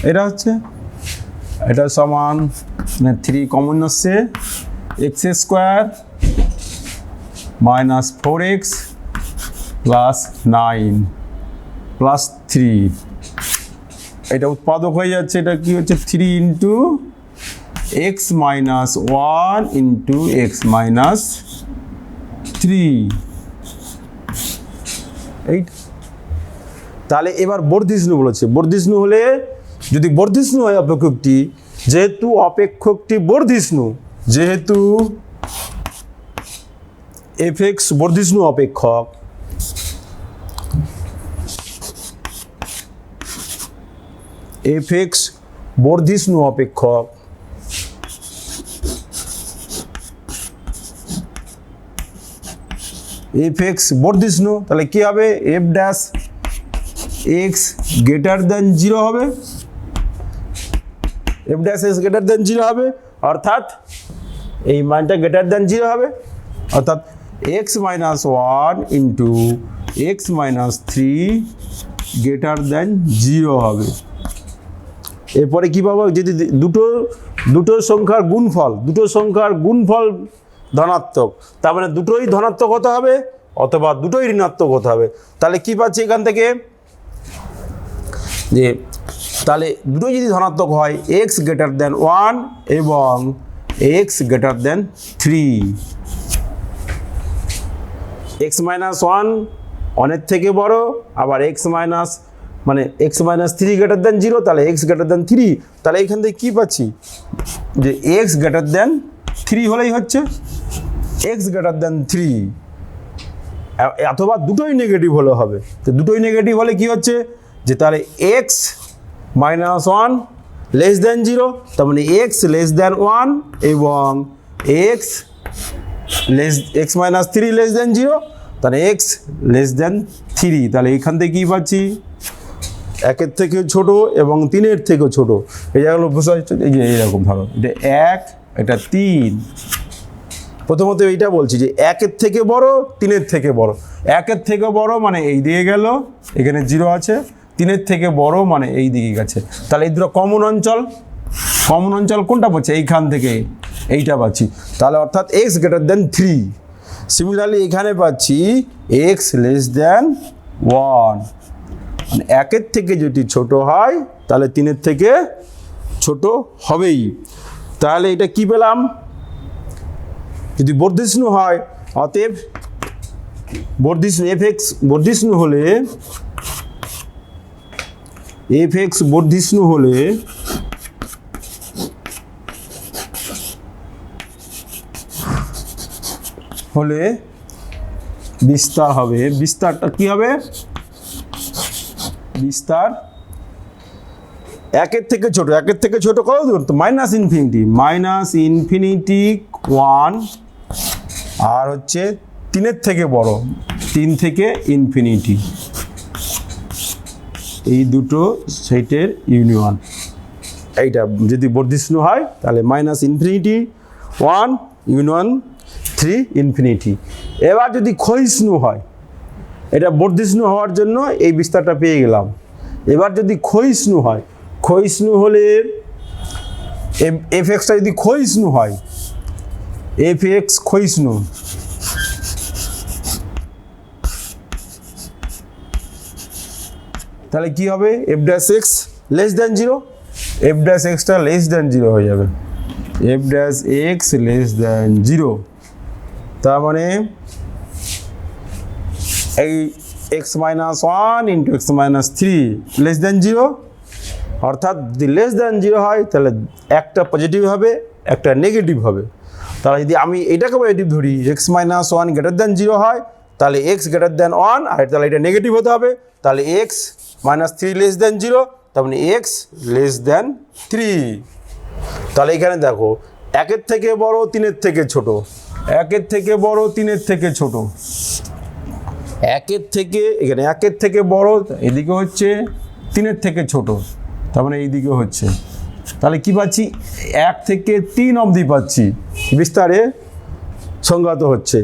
এটা হচ্ছে, এটা সমান 3 কমন আসছে x square minus 4x plus 9 plus 3 এটা উৎপাদক হয়ে যাচ্ছে। এটা কি হচ্ছে 3 into x minus 1 into x minus 3 eight. তাহলে এবার বর্ধিষ্ণু বলেছে, বর্ধিষ্ণু হলে যদি বর্ধিষ্ণু হয় অপেক্ষকটি, যেহেতু অপেক্ষকটি বর্ধিষ্ণু, যেহেতু এফ এক্স বর্ধিষ্ণু অপেক্ষক, এফ এক্স বর্ধিষ্ণু অপেক্ষক, এফ এক্স বর্ধিষ্ণু, তাহলে কি হবে? F dash x greater than 0 হবে, F dash x greater than 0 হবে, অর্থাৎ এই মানটা গ্রেটার দেন 0 হবে, অর্থাৎ x minus 1 into x minus 3 greater than 0 হবে। এরপরে কী পাবো? যদি দুটো সংখ্যার গুণফল ধনাত্মক, তার মানে দুটোই ধনাত্মক হতে হবে অথবা দুটোই ঋণাত্মক হতে হবে। তাহলে কি পাচ্ছি এখান থেকে? যে তাহলে দুটোই যদি ধনাত্মক হয়, এক্স গ্রেটার দেন 1 এবং x greater than 3, x minus 1 1-এর থেকে বড়, আবার এক্স মাইনাস 3 গ্রেটার দেন 0, তাহলে এক্স গ্রেটার দেন 3। তাহলে এখান থেকে কী পাচ্ছি? যে এক্স গ্রেটার দেন 3 হলেই হচ্ছে, এক্স গ্রেটার দেন 3, অথবা দুটোই নেগেটিভ হলে হবে। তো দুটোই নেগেটিভ হলে কি হচ্ছে? যে তাহলে এক্স মাইনাস 1 লেস দেন 0, তার মানে এক্স লেস দেন 1 এবং এক্স মাইনাস 3 লেস দেন 0, তাহলে এক্স লেস দেন 3। তাহলে এখান থেকে কী পাচ্ছি? 1-এর থেকে ছোট এবং 3-এর থেকেও ছোট। এই জায়গাগুলো বোঝা যাচ্ছে, এই যে এইরকম ধরো, এটা 1, এটা 3। প্রথমত এইটা বলছি যে 1-এর থেকে বড়, 3-এর থেকে বড়। 1-এর থেকে বড় মানে এই দিকে গেল, এখানে 0 আছে, 3-এর থেকে বড় মানে এই দিকে গেছে। তাহলে এই দুটো কমন অঞ্চল কোনটা পাচ্ছে? এইখান থেকে এইটা পাচ্ছি। তাহলে অর্থাৎ এক্স গ্রেটার দেন 3। সিমিলারলি এখানে পাচ্ছি এক্স লেস দেন 1, মানে 1-এর থেকে যদি ছোট হয় তাহলে 3-এর থেকে ছোট হবেই। তাহলে এটা কি পেলাম? যদি বর্ধিষ্ণু হয়, অতএব বর্ধিষ্ণু এফ এক্স বর্ধিষ্ণু হলে বিস্তার হবে। বিস্তারটা কি হবে? বিস্তার 1-এর থেকে ছোট কত দূর? তো মাইনাস ইনফিনিটি 1, আর হচ্ছে 3-এর থেকে বড়, 3 থেকে ইনফিনিটি, এই দুটো সেটের ইউনিয়ন। এইটা যদি বর্ধিষ্ণু হয় তাহলে মাইনাস ইনফিনিটি 1 ইউনিয়ন 3 ইনফিনিটি। এবার যদি ক্ষয়িষ্ণু হয়, এটা বর্ধিষ্ণু হওয়ার জন্য এই বিস্তারটা পেয়ে গেলাম। এবার যদি ক্ষয়িষ্ণু হয়, ক্ষয়িষ্ণু হলে এফ এক্সটা যদি ক্ষয়িষ্ণু হয়, এফ এক্স ক্ষয়িষ্ণু, তাহলে কি হবে F dash x less than zero, F dash extra less than zero হয়ে যাবে, F dash x less than zero. তার মানে এই x minus one into x minus three less than zero, অর্থাৎ যদি লেস দ্যান জিরো হয় তাহলে একটা পজিটিভ হবে একটা নেগেটিভ হবে। তাহলে যদি আমি এটাকে পজিটিভ ধরি x minus one greater than zero হয় তাহলে এক্স গ্রেটার দ্যান ওয়ান, আর তাহলে এটা নেগেটিভ হতে হবে, তাহলে x minus three less than zero, তার মানে এক্স লেস দ্যান থ্রি। তাহলে এখানে দেখো একের থেকে বড় তিনের থেকে ছোট, একের থেকে বড় তিনের থেকে ছোট, একের থেকে এখানে একের থেকে বড় এদিকে হচ্ছে তিনের থেকে ছোট, তার মানে এইদিকে হচ্ছে, তাহলে কি পাচ্ছি এক থেকে তিন অবধি পাচ্ছি বিস্তারে সংজ্ঞাত হচ্ছে।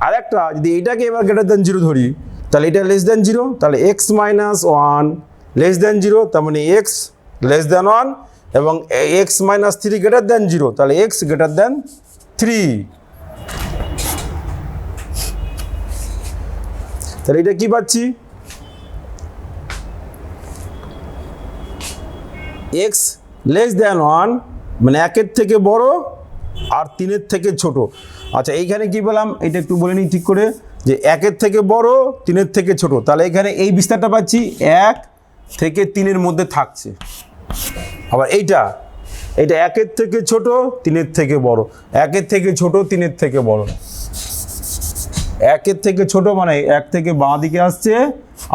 আর একটা যদি এইটাকে এবার গ্রেটার দ্যান জিরো ধরি তাহলে এটা লেস দ্যান জিরো, তাহলে x minus one less than zero, তার মানে এক্স লেস দ্যান ওয়ান, এবং x minus three greater than zero, তাহলে এক্স গ্রেটার দ্যান থ্রি। তাহলে এটা কি পাচ্ছি এক্স লেস দ্যান ওয়ান মানে একের থেকে বড় আর তিনের থেকে ছোট। আচ্ছা এইখানে কি বললাম এটা একটু বলে নিই ঠিক করে, যে একের থেকে বড় তিনের থেকে ছোট, তাহলে এখানে এই বিস্তারটা পাচ্ছি এক থেকে তিনের মধ্যে থাকছে। আবার এইটা একের থেকে ছোট তিনের থেকে বড়, একের থেকে ছোট তিনের থেকে বড়, একের থেকে ছোট মানে এক থেকে বাঁ দিকে আসছে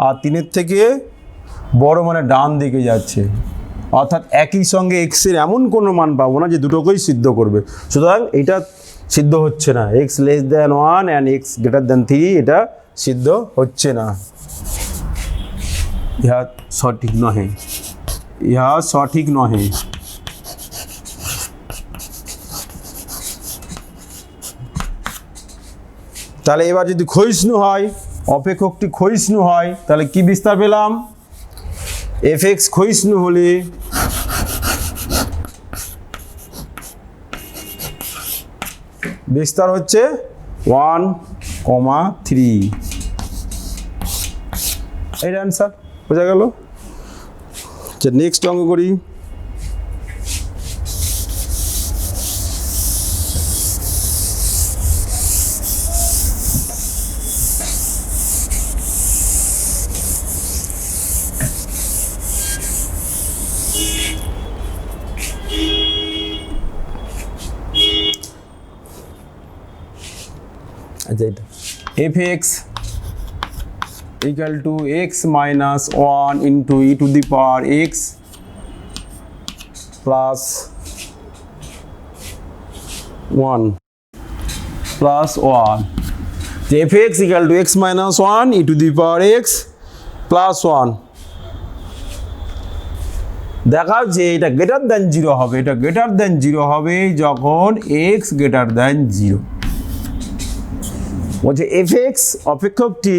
আর তিনের থেকে বড় মানে ডান দিকে যাচ্ছে, অর্থাৎ একই সঙ্গে এক্সের এমন কোনো মান পাবো না যে দুটোকেই সিদ্ধ করবে। সুতরাং এটা সিদ্ধ হচ্ছে না, x less than one and x greater than three এটা সিদ্ধ হচ্ছে না, ইহা সঠিক নহে, ইহা সঠিক নহে। তাহলে এবার যদি ক্ষয়িষ্ণু হয়, অপেক্ষকটি ক্ষয়িষ্ণু হয় তাহলে কি বিস্তার পেলাম, এফ এক্স ক্ষয়িষ্ণু হলে বিস্তার হচ্ছে 1,3। এর অ্যান্সার বোঝা গেল। আচ্ছা নেক্সট অঙ্ক করি। আচ্ছা এটা F x equal two x minus one into E to the power X plus one F x equal two x minus one E to the power X plus one. দেখাও যে এটা গ্রেটার দ্যান জিরো হবে, এটা greater than zero হবে যখন x greater than zero. বলছে F x অপেক্ষকটি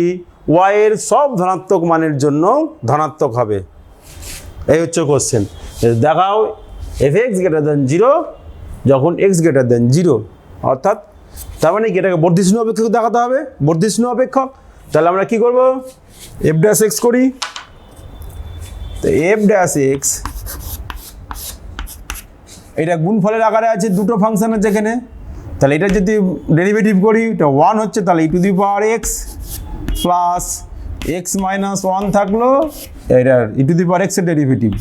Y এর সব ধনাত্মক মানের জন্য ধনাত্মক হবে, এই হচ্ছে কোশ্চেন। দেখাও F x greater than zero যখন এক্স গ্রেটার দ্যান জিরো, অর্থাৎ তার মানে কি এটাকে বর্ধিষ্ণু অপেক্ষক দেখাতে হবে, বর্ধিষ্ণু অপেক্ষক। তাহলে আমরা কি করব, এফ ড্যাশ এক্স করি, তো এফ ড্যাশ এক্স এটা গুণফলের আকারে আছে, দুটো ফাংশন আছে এখানে, তাহলে এটা যদি ডেরিভেটিভ করি এটা ওয়ান হচ্ছে, তাহলে E to the power X plus X minus one থাকলো, এটার ই টু দি পাওয়ার এক্সের derivative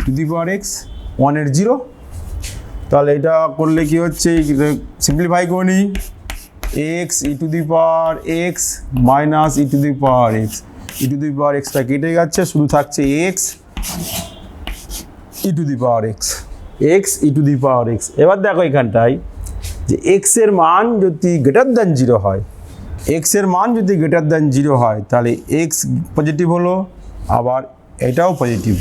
to the power X ওয়ানের জিরো। তাহলে এটা করলে কি হচ্ছে, সিম্পলিফাই করে নিই, X E to the power X minus E to the power X, E to the power এক্সটা কেটে যাচ্ছে, শুধু থাকছে X E to the power X, X E to the power X. এবার দেখো এখানটায় যে এক্সের মান যদি গ্রেটার দ্যান জিরো হয়, এক্সের মান যদি গ্রেটার দ্যান জিরো হয় তাহলে এক্স পজিটিভ হলো, আবার এটাও পজিটিভ,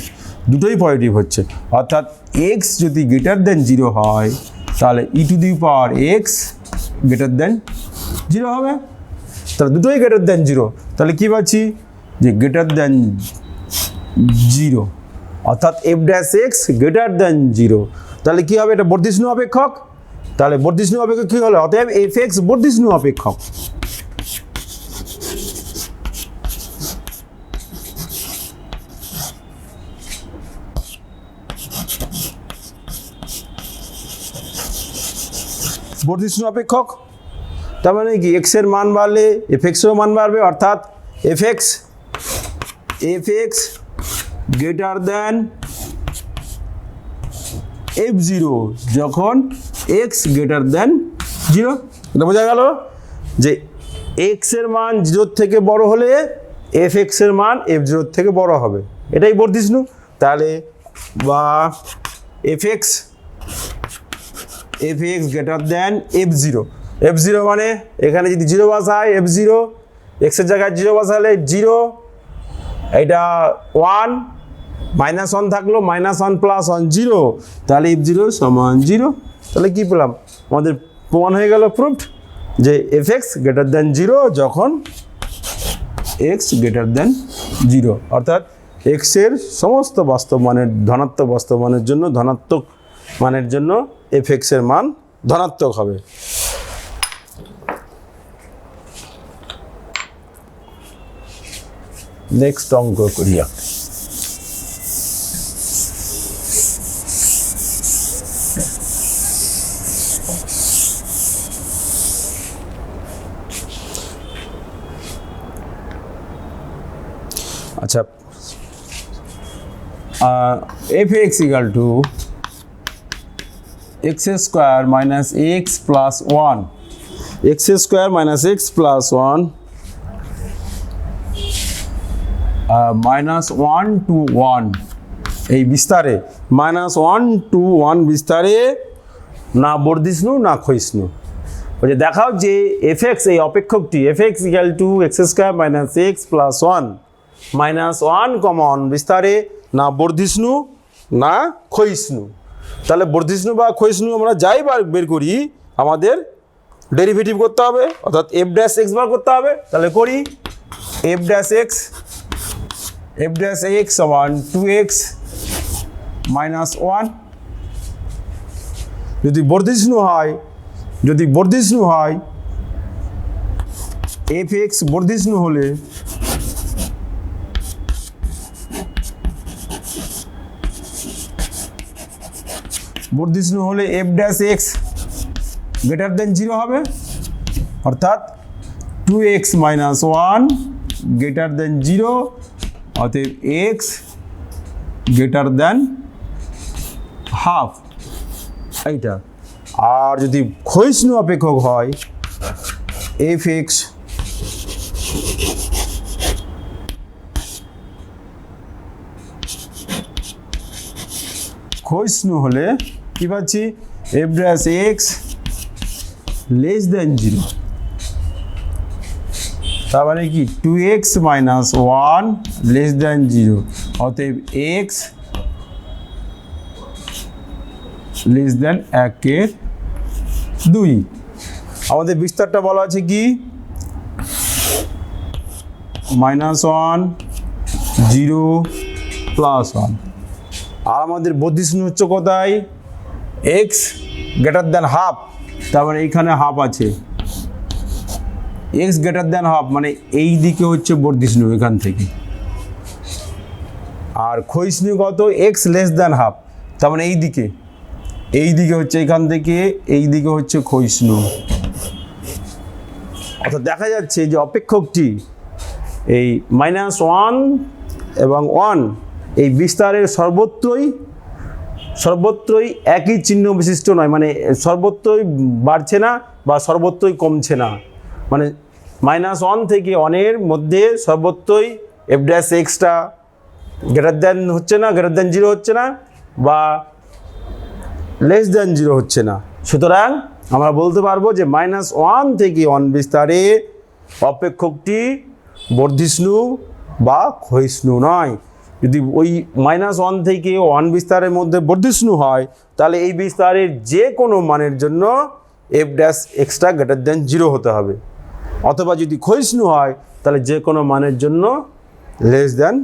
দুটোই পজিটিভ হচ্ছে, অর্থাৎ এক্স যদি গ্রেটার দ্যান জিরো হয় তাহলে E to the power X greater than zero হবে, তাহলে দুটোই গ্রেটার দ্যান জিরো। তাহলে কী পাচ্ছি যে গ্রেটার দ্যান জিরো, অর্থাৎ f dash x greater than zero. তাহলে কী হবে, এটা বর্ধিষ্ণু অপেক্ষক, তাহলে বর্ধিষ্ণু অপেক্ষক কী হলো, অতএব এফ এক্স বর্ধিষ্ণু অপেক্ষক। বর্ধিষ্ণু অপেক্ষক। তার মানে কি এক্স এর মান বাড়লে এফ এক্সেরও মান বাড়বে, অর্থাৎ f x greater than F zero যখন এক্স গ্রেটার দ্যান জিরো। এটা বোঝা গেল যে এক্স এর মান জিরোর থেকে বড় হলে এফ এক্স এর মান এফ জিরোর থেকে বড় হবে, এটাই বর্ধিষ্ণু। তাহলে বা F x greater than F zero মানে এখানে যদি জিরো বসায় এফ জিরো, এক্সের জায়গায় জিরো বসালে জিরো, এটা ওয়ান, -1 থাকলো, -1 + 1 জিরো, তাহলে এফ জিরো সমান জিরো। তাহলে কি পেলাম? আমাদের প্রমাণ হয়ে গেল, প্রুফড, যে F x greater than zero যখন এক্স গ্রেটার দ্যান জিরো, অর্থাৎ এক্সের সমস্ত বাস্তব মানের ধনাত্মক বাস্তব মানের জন্য ধনাত্মক মানের জন্য এফ এক্সের মান ধনাত্মক হবে। নেক্সট অঙ্ক করি। আচ্ছা, F X equal to X square minus X plus one, x square minus X plus one -1 to 1 এই বিস্তারে, -1 to 1 বিস্তারে না বর্ধিষ্ণু না ক্ষয়িষ্ণু। বলছে দেখাও যে এফ এক্স এই অপেক্ষকটি F X equal to X square minus X plus one -1, বিস্তারে না বর্ধিষ্ণু না ক্ষয়িষ্ণু। তাহলে বর্ধিষ্ণু বা ক্ষয়িষ্ণু আমরা যাই বের করি আমাদের ডেরিভেটিভ করতে হবে, অর্থাৎ এফ ড্যাশ এক্স বার করতে হবে। তাহলে করি এফ ড্যাশ এক্স সমান 2x - 1। যদি বর্ধিষ্ণু হয় এফ এক্স বর্ধিষ্ণু হলে F dash x greater than zero হবে, অর্থাৎ 2x - 1 গ্রেটার দেন জিরো, অতএব এক্স গ্রেটার দেন হাফ এইটা। আর যদি ক্ষয়িষ্ণু অপেক্ষক হয় এফ এক্স ক্ষয়িষ্ণু হলে কি পাচ্ছি? F dash x less than zero, তার মানে কি 2x - 1 লেস দেন জিরো, অতএব এক্স লেস দেন 1/2। আমাদের বিস্তারটা বলা আছে কি -1 0 +1, আর আমাদের বর্ধিষ্ণু হচ্ছে কোথায়? এক্স গ্রেটার দেন হাফ, তার মানে এইখানে হাফ আছে, এক্স গ্রেটার দেন হাফ মানে এই দিকে হচ্ছে বর্ধিষ্ণু এখান থেকে, আর ক্ষয়িষ্ণু কত? এক্স লেস দেন হাফ, তার মানে এই দিকে হচ্ছে এখান থেকে এই দিকে হচ্ছে ক্ষয়িষ্ণু। অর্থাৎ দেখা যাচ্ছে যে অপেক্ষকটি এই -1 এবং 1 এই বিস্তারের সর্বত্রই একই চিহ্ন বিশিষ্ট নয়, মানে সর্বত্রই বাড়ছে না বা সর্বত্রই কমছে না, মানে -1 থেকে 1 মধ্যে সর্বত্রই F dash extra greater than হচ্ছে না, গ্রেটার দেন জিরো হচ্ছে না, বা লেস দেন জিরো হচ্ছে না। সুতরাং আমরা বলতে পারবো যে -1 থেকে 1 বিস্তারে অপেক্ষকটি বর্ধিষ্ণু বা ক্ষয়িষ্ণু নয়। যদি ওই -1 থেকে 1 বিস্তারের মধ্যে বর্ধিষ্ণু হয় তাহলে এই বিস্তারের যে কোনো মানের জন্য F dash extra greater than zero হতে হবে, অথবা যদি ক্ষয়িষ্ণু হয় তাহলে যে কোনো মানের জন্য লেস দেন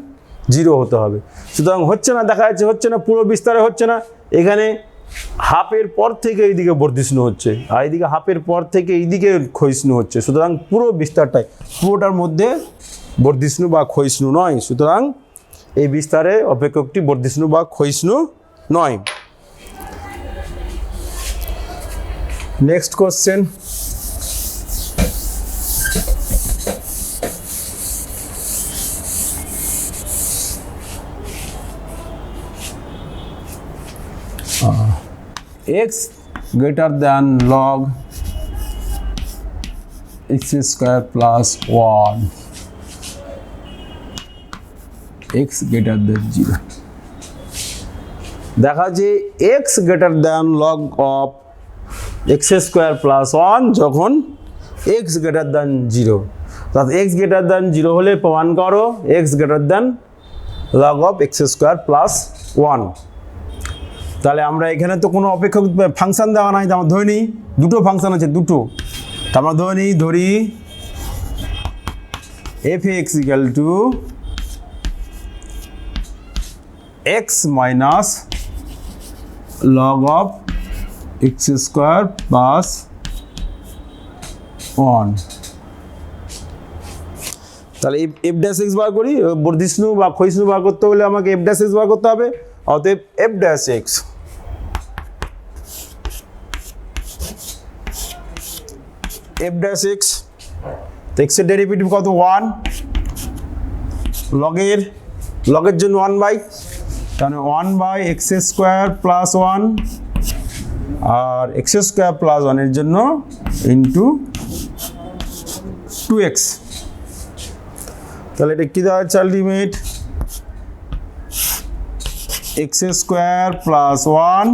জিরো হতে হবে। সুতরাং হচ্ছে না, দেখা যাচ্ছে হচ্ছে না, পুরো বিস্তারে হচ্ছে না। এখানে হাফের পর থেকে এইদিকে বর্ধিষ্ণু হচ্ছে, আর এইদিকে হাফের পর থেকে এইদিকে ক্ষয়িষ্ণু হচ্ছে। সুতরাং পুরো বিস্তারটাই পুরোটার মধ্যে বর্ধিষ্ণু বা ক্ষয়িষ্ণু নয়। সুতরাং এই বিস্তারে অপেক্ষকটি বর্ধিষ্ণু বা ক্ষয়িষ্ণু নয়। Next question, x greater than log x square plus 1, x greater than 0. দেখা যে x greater than log of x square plus 1 যখন x greater than 0, অর্থাৎ x greater than 0 হলে প্রমাণ করো x greater than log of x square plus 1. তাহলে আমরা এখানে তো কোনো অপেক্ষক ফাংশন দেওয়া নাই, আমরা ধরে নিই দুটো ফাংশন আছে, দুটো, তা আমরা ধরি f(x) equal to x minus log of x square plus 1. তাহলে f dash x বার করি, বর্ধিষ্ণু বা ক্ষয়িষ্ণু বার করতে হলে আমাকে f dash x বার করতে হবে, অতএব f dash x f dash x, তো x এর ডেরিভেটিভ কত 1, লগের জন্য 1/, তাহলে 1/x স্কোয়ার প্লাস 1 আর x স্কোয়ার প্লাস 1 এর জন্য ইন্টু 2x। তাহলে এটা কি দাঁড়াচ্ছে আলটিমেট x স্কোয়ার প্লাস 1,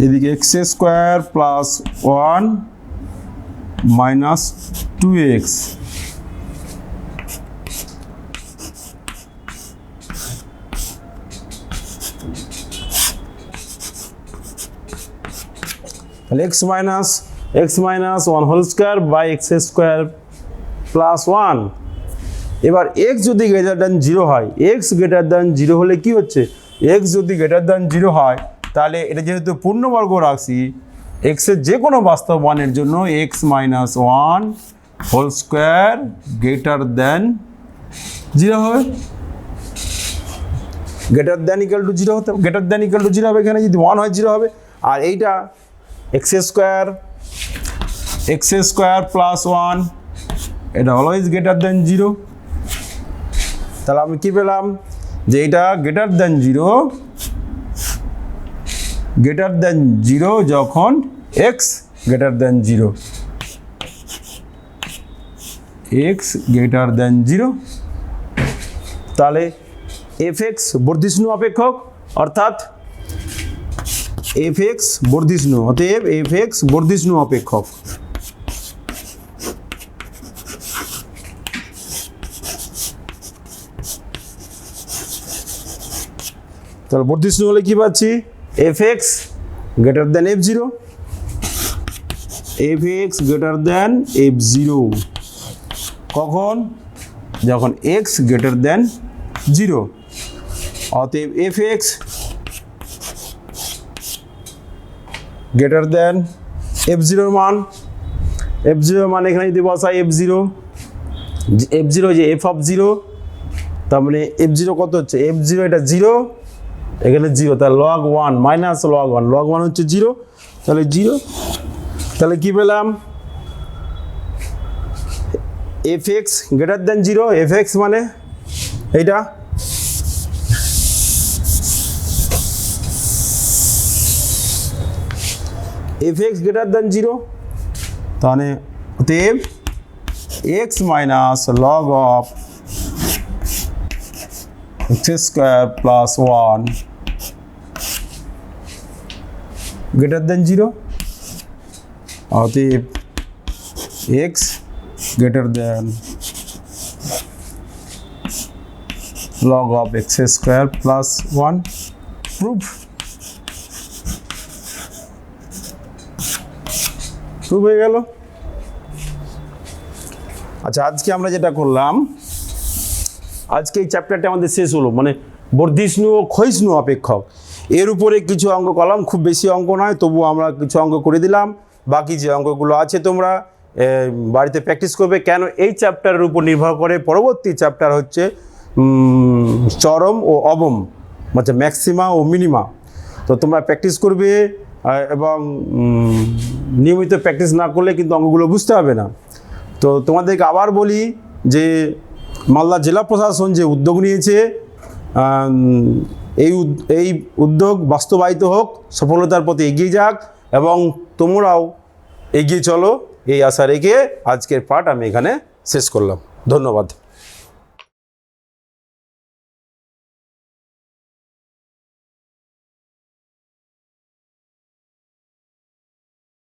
এদিকে x square plus 1 minus 2x। তাহলে x minus 1 whole square by x square plus 1। এবার x যদি গ্রেটার দ্যান 0 হয়, x গ্রেটার দ্যান 0 হলে কি হচ্ছে, x যদি গ্রেটার দ্যান 0 হয় তাহলে এটা যেহেতু পূর্ণবর্গ রাশি, x এর যে কোনো বাস্তব মানের জন্য x minus 1 whole square greater than 0 হবে, গ্রেটার দ্যান ইকুয়াল টু 0 হতে, গ্রেটার দ্যান ইকুয়াল টু 0 হবে, এখানে যদি 1 হয় 0 হবে। আর এইটা x স্কোয়ার প্লাস 1, এটা অলওয়েজ গ্রেটার দ্যান 0। তাহলে আমি কি পেলাম যে এটা গ্রেটার দ্যান 0 যখন x greater than 0, x greater than 0। তাহলে f(x) বর্ধিষ্ণু অপেক্ষক, অর্থাৎ f(x) বর্ধিষ্ণু, অতএব f(x) বর্ধিষ্ণু অপেক্ষক। তাহলে বর্ধিষ্ণু হলে কি পাচ্ছি, f(x) greater than f0, f(x) greater than f0 কখন, যখন x গ্রেটার দ্যান 0। অতএব f(x) গ্রেটার দ্যান f0 মান, এখানে যদি বসাই f0 যে f অফ 0, তার মানে f0 কত হচ্ছে, f0 এটা 0, এখানে 0, তাহলে log 1 মাইনাস log 1 হচ্ছে 0, তাহলে 0। তাহলে কি পেলাম, f(x) গ্রেটার দ্যান 0, f(x) মানে এইটা, f(x) গ্রেটার দ্যান 0, তাহলে অতএব x minus log of x square plus 1 greater than 0, অতএব x greater than log of x square plus 1। Proof হয়ে গেল। আচ্ছা, আজকে আমরা যেটা করলাম, আজকে এই চ্যাপ্টারটা আমাদের শেষ হলো, মানে বর্ধিষ্ণু ও ক্ষয়িষ্ণু অপেক্ষক, এর উপরে কিছু অঙ্ক করলাম, খুব বেশি অঙ্ক নয়, তবু আমরা কিছু অঙ্ক করে দিলাম। বাকি যে অঙ্কগুলো আছে তোমরা বাড়িতে প্র্যাকটিস করবে, কেন এই চ্যাপ্টারের উপর নির্ভর করে পরবর্তী চ্যাপ্টার হচ্ছে চরম ও অবম, মানে ম্যাক্সিমা ও মিনিমা। তো তোমরা প্র্যাকটিস করবে, এবং নিয়মিত প্র্যাকটিস না করলে কিন্তু অঙ্কগুলো বুঝতে হবে না। তো তোমাদেরকে আবার বলি যে মালদা জেলা প্রশাসন যে উদ্যোগ নিয়েছে, এই উদ্যোগ বাস্তবায়িত হোক, সফলতার পথে এগিয়ে যাক এবং তোমরাও এগিয়ে চলো, এই আশা রেখে আজকের পাঠ আমি এখানে শেষ করলাম। ধন্যবাদ।